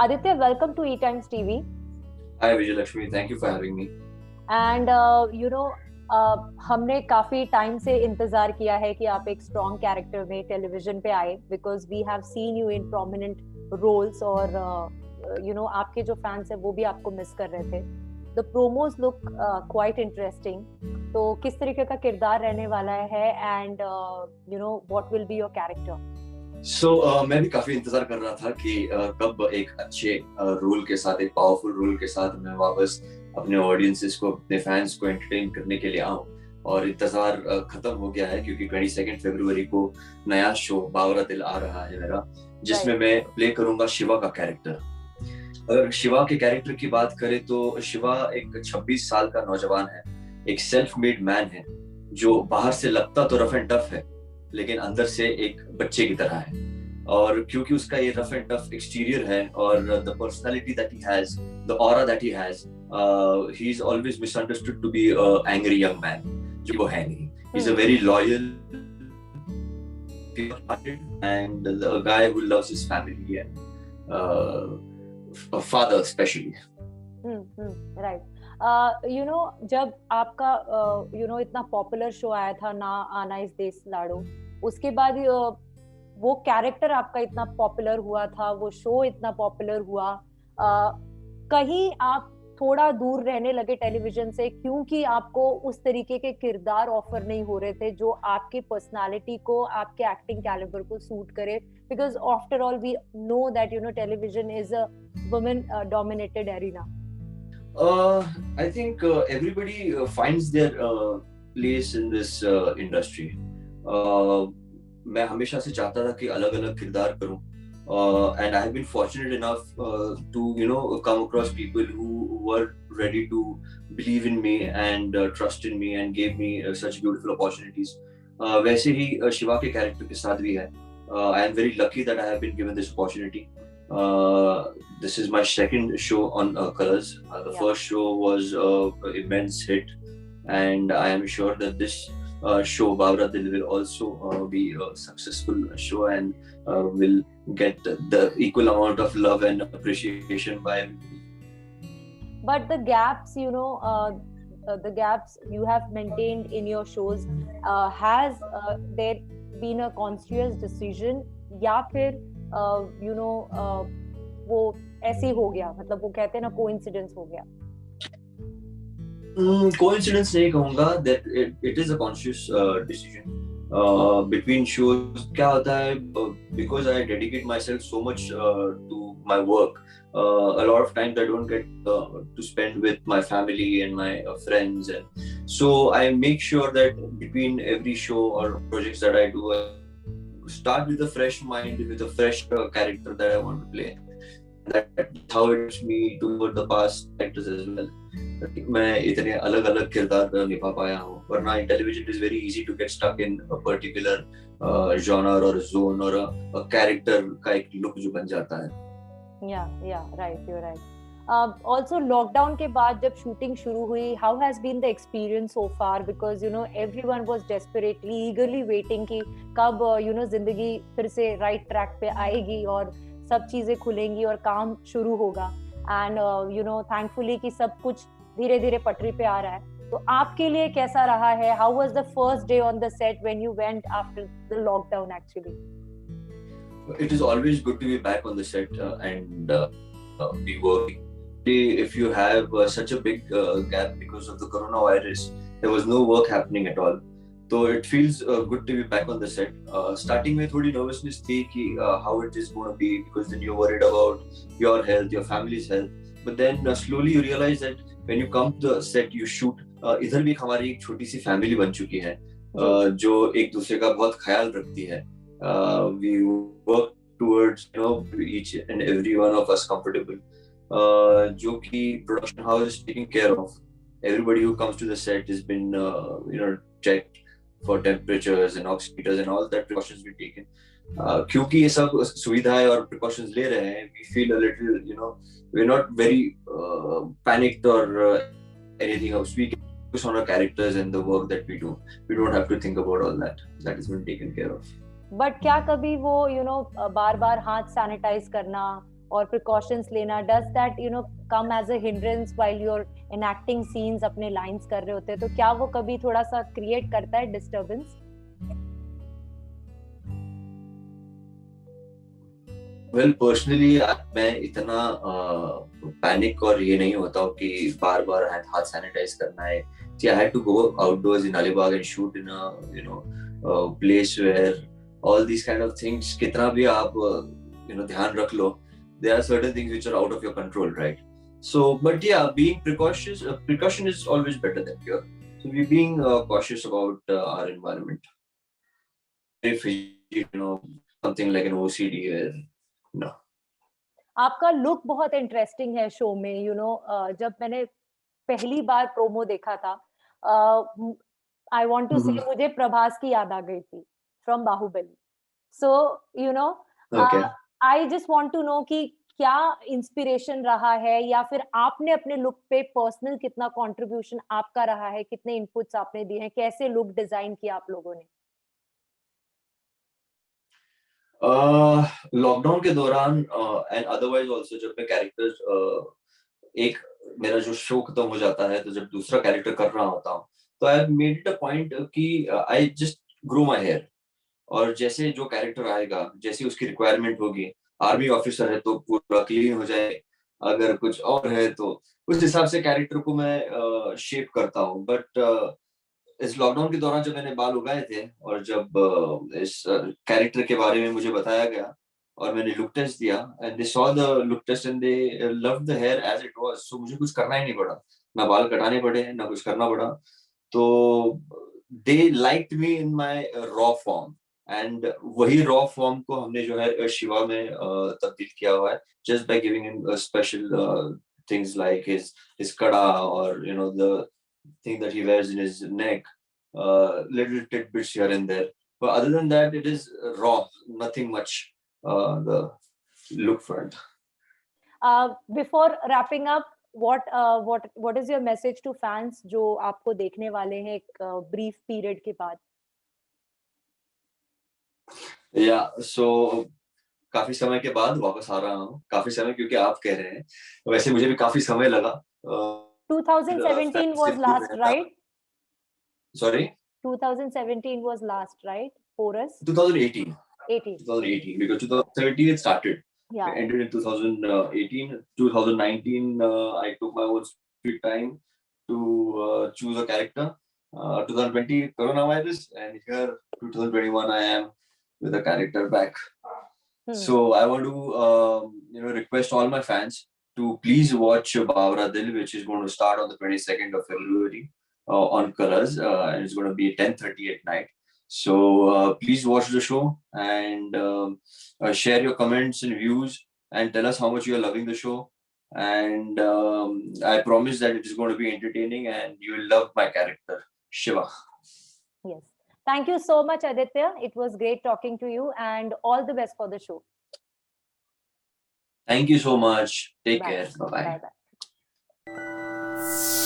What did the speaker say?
Aditya, welcome to E Times TV. Hi Vijay Lakshmi, thank you for having me. And हमने काफी time से इंतजार किया है कि आप एक स्ट्रॉन्ग कैरेक्टर में टेलीविजन पे आए, because we have seen you in prominent roles और आपके जो फैंस है वो भी आपको मिस कर रहे थे. The promos look quite interesting. तो किस तरीके का किरदार रहने वाला है and what will be your character? मैं भी काफी इंतजार कर रहा था कि कब एक अच्छे रोल के साथ, एक पावरफुल रोल के साथ मैं वापस अपने ऑडियंसेस को, अपने फैंस को एंटरटेन करने के लिए आऊं. और इंतजार खत्म हो गया है क्योंकि 22 फरवरी को नया शो बावरा दिल आ रहा है मेरा, जिसमें मैं प्ले करूंगा शिवा का कैरेक्टर. अगर शिवा के कैरेक्टर की बात करें तो शिवा एक 26 साल का नौजवान है, एक सेल्फ मेड मैन है जो बाहर से लगता तो रफ एंड टफ है लेकिन अंदर से एक बच्चे की तरह है. और क्योंकि उसका ये रफ एंड टफ एक्सटीरियर है और the personality that he has, the aura that he has, he is always misunderstood to be angry young man, जो वो है नहीं. He is a very loyal and a guy who loves his family and a father especially. Right. जब आपका इतना popular show आया था ना आना इस देश लाडो, उसके बाद वो कैरेक्टर आपका इतना पॉपुलर हुआ था, वो शो इतना पॉपुलर हुआ, कहीं आप थोड़ा दूर रहने लगे टेलीविजन से क्योंकि आपको उस तरीके के किरदार ऑफर नहीं हो रहे थे जो आपकी पर्सनालिटी को, आपके एक्टिंग कैलिबर को सूट करे? Because after all we know that television is a women dominated arena. I think everybody finds their place in this industry. मैं हमेशा से चाहता था कि अलग-अलग किरदार करूं, and I have been fortunate enough to come across people who were ready to believe in me and trust in me and gave me such beautiful opportunities. वैसे ही शिवा के कैरेक्टर के साथ भी है. I am very lucky that I have been given this opportunity. This is my second show on Colors. The first show was an immense hit, and I am sure that this show Bawra Dil will also be a successful show and will get the equal amount of love and appreciation by everybody. But the gaps, the gaps you have maintained in your shows, has there been a conscious decision या फिर वो ऐसे ही हो गया, मतलब वो कहते हैं ना कोइंसिडेंस हो गया? कोइंसिडेंस नहीं कहूंगा, that it is a conscious decision between shows. क्या होता है, because I dedicate myself so much to my work, a lot of times I don't get to spend with my family and my friends, and so I make sure that between every show or projects that I do, start with a fresh mind, with a fresh character that I want to play. That's how it helps me to go the past actors as well. मैं इतने अलग-अलग किरदार निभा पाया हूँ, वरना in television it is very easy to get stuck in a particular genre or zone or a character का एक look जो बन जाता है. Yeah, right, you're right. Also lockdown के बाद जब shooting शुरू हुई, how has been the experience so far? Because everyone was desperately, eagerly waiting कि कब जिंदगी फिर से right track पे आएगी और सब चीजें खुलेंगी और काम शुरू होगा. And thankfully कि सब कुछ धीरे धीरे पटरी पे आ रहा है. तो आपके लिए कैसा रहा है? How was the first day on the set when you went after the lockdown actually? It is always good to be back on the set and be working. If you have such a big gap because of the coronavirus, there was no work happening at all. So it feels good to be back on the set. Starting में थोड़ी nervousness थी कि how it is going to be, because then you're worried about your health, your family's health. But then slowly you realize that when you come to the set, you shoot. इधर भी हमारी एक छोटी सी family बन चुकी है जो एक दूसरे का बहुत ख्याल रखती है. We work towards each and every one of us comfortable. जो कि production house is taking care of. Everybody who comes to the set has been checked for temperatures and oximeters and all that precautions we taken. क्योंकि ये सब सुविधाएं और precautions ले रहे हैं, we feel a little we're not very panicked or anything else. We can focus on our characters and the work that we do. We don't have to think about all that. That has been taken care of. But क्या कभी वो बार बार हाथ sanitise करना और precautions लेना, does that come as a hindrance while you are enacting scenes, अपने lines कर रहे होते हैं, तो क्या वो कभी थोड़ा सा क्रिएट करता है डिस्टर्बेंस? वेल पर्सनली मैं इतना पैनिक और ये नहीं होता हूँ कि बार बार हाथ सैनिटाइज करना है. See, I had to go outdoors in Alibag and shoot in a place where all these kind of things, कितना भी आप ध्यान रख लो, there are certain things which are out of your control, right? So, but yeah, being precautious, precaution is always better than cure. So we're being cautious about our environment. If something like an OCD, no. आपका look बहुत interesting है show में, जब मैंने पहली बार promo देखा था, I want to से, मुझे प्रभास की याद आ गई थी from Baahubali. So Okay. I just want to know कि क्या इंस्पिरेशन रहा है, या फिर आपने अपने लुक पे पर्सनल कितना कंट्रीब्यूशन आपका रहा है, कितने इनपुट्स आपने दिए हैं, कैसे लुक डिजाइन किया आप लोगों ने? लॉकडाउन के दौरान एंड अदरवाइज ऑल्सो जब मैं कैरेक्टर एक मेरा जो शो खत्म हो जाता है तो जब दूसरा कैरेक्टर कर रहा होता हूँ तो I made it a point कि I just grow my hair. और जैसे जो कैरेक्टर आएगा, जैसी उसकी रिक्वायरमेंट होगी, आर्मी ऑफिसर है तो पूरा क्लीन हो जाए, अगर कुछ और है तो उस हिसाब से कैरेक्टर को मैं शेप करता हूँ. बट इस लॉकडाउन के दौरान जब मैंने बाल उगाए थे और जब इस कैरेक्टर के बारे में मुझे बताया गया और मैंने लुक टेस्ट दिया and they saw the look test and they love the hair as it was, so मुझे कुछ करना ही नहीं पड़ा, ना बाल कटाने पड़े ना कुछ करना पड़ा. तो they liked me in my raw form and वही रॉ फॉर्म को हमने जो है शिवा में तब्दील किया हुआ है just by giving him special things like his कड़ा और the thing that he wears in his neck, little tidbits here and there. But other than that, it is raw, nothing much. The look front. Before wrapping up, what is your message to fans जो आपको देखने वाले हैं एक brief period के बाद? Yeah, so काफी समय के बाद वापस आ रहा हूँ. काफी समय क्योंकि आप कह रहे हैं, वैसे मुझे भी काफी समय लगा. 2017 was last, right? Sorry? 2017 was last, right? For us? 2018. 18. 2018, because 2017 it started. Yeah. It ended in 2018. 2019, I took my own sweet time to choose a character. 2020 coronavirus, and here 2021 I am with a character back. So I want to request all my fans to please watch Bawra Dil, which is going to start on the 22nd of February on Colors, and it's going to be 10:30 at night. So please watch the show and share your comments and views and tell us how much you are loving the show. And I promise that it is going to be entertaining and you will love my character, Shiva. Yes. Thank you so much, Aditya. It was great talking to you, and all the best for the show. Thank you so much. Take Bye. care. Bye-bye. Bye-bye.